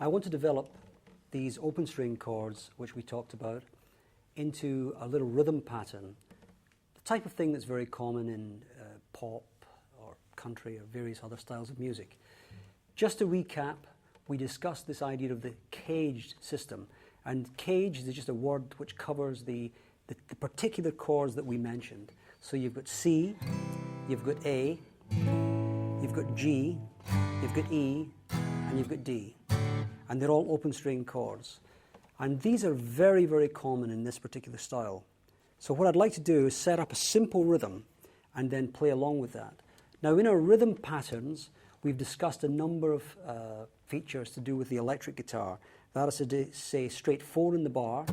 I want to develop these open string chords, which we talked about, into a little rhythm pattern, the type of thing that's very common in pop or country or various other styles of music. Just to recap, we discussed this idea of the caged system, and caged is just a word which covers the particular chords that we mentioned. So you've got C, you've got A, you've got G, you've got E, and you've got D. And they're all open string chords. And these are very, very common in this particular style. So what I'd like to do is set up a simple rhythm and then play along with that. Now in our rhythm patterns, we've discussed a number of features to do with the electric guitar. That is to say straight 4 in the bar,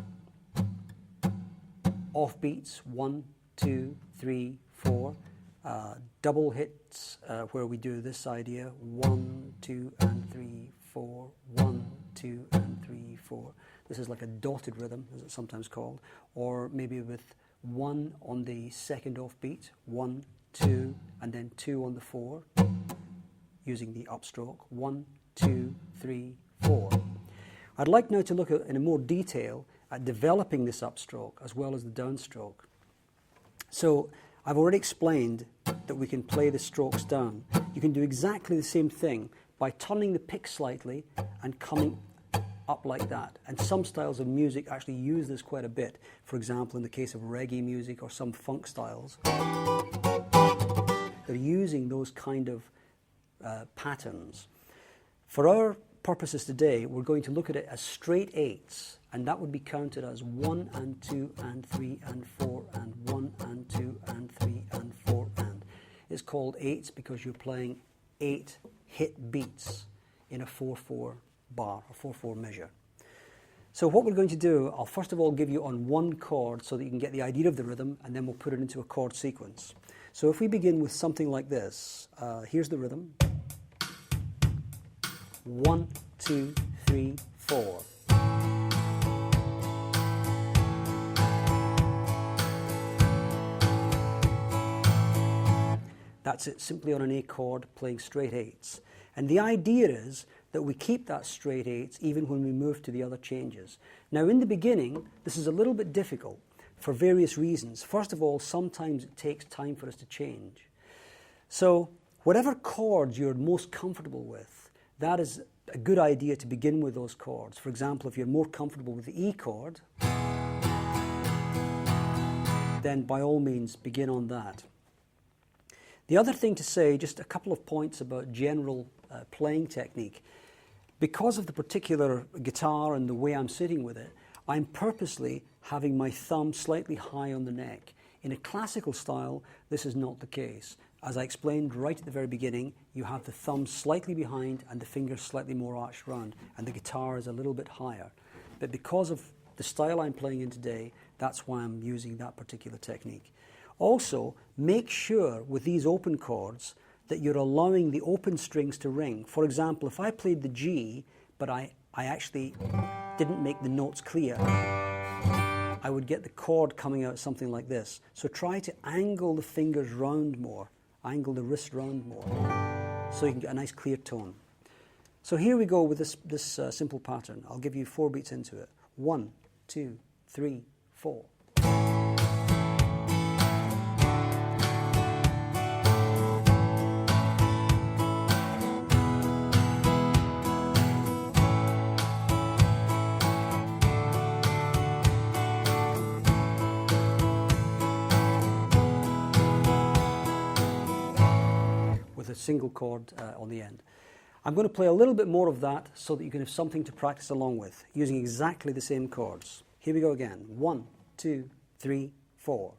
off beats 1, 2, 3, 4, double hits where we do this idea 1, 2, and 3, 4, 1, 2, and 3, 4. This is like a dotted rhythm, as it's sometimes called, or maybe with 1 on the second off beat, 1, 2, and then 2 on the 4, using the upstroke, 1, 2, 3, 4. I'd like now to look at, in more detail at developing this upstroke as well as the downstroke. So I've already explained that we can play the strokes down. You can do exactly the same thing by turning the pick slightly and coming up like that. And some styles of music actually use this quite a bit. For example, in the case of reggae music or some funk styles, they're using those kind of patterns. For our purposes today, we're going to look at it as straight 8s, and that would be counted as 1 and 2 and 3 and 4 and 1 and 2 and 3 and 4 and. It's called 8s because you're playing 8 hit beats in a 4/4 bar, a 4/4 measure. So what we're going to do, I'll first of all give you on one chord so that you can get the idea of the rhythm, and then we'll put it into a chord sequence. So if we begin with something like this, here's the rhythm. 1, 2, 3, 4. That's it, simply on an A chord, playing straight 8s. And the idea is that we keep that straight 8s even when we move to the other changes. Now in the beginning, this is a little bit difficult for various reasons. First of all, sometimes it takes time for us to change. So whatever chords you're most comfortable with, that is a good idea to begin with those chords. For example, if you're more comfortable with the E chord, then by all means begin on that. The other thing to say, just a couple of points about general playing technique. Because of the particular guitar and the way I'm sitting with it, I'm purposely having my thumb slightly high on the neck. In a classical style, this is not the case. As I explained right at the very beginning, you have the thumb slightly behind and the fingers slightly more arched round, and the guitar is a little bit higher. But because of the style I'm playing in today, that's why I'm using that particular technique. Also, make sure with these open chords that you're allowing the open strings to ring. For example, if I played the G, but I actually didn't make the notes clear, I would get the chord coming out something like this. So try to angle the fingers round more, angle the wrist round more, so you can get a nice clear tone. So here we go with this simple pattern. I'll give you 4 beats into it. 1, 2, 3, 4. With a single chord on the end. I'm going to play a little bit more of that so that you can have something to practice along with, using exactly the same chords. Here we go again. 1, 2, 3, 4.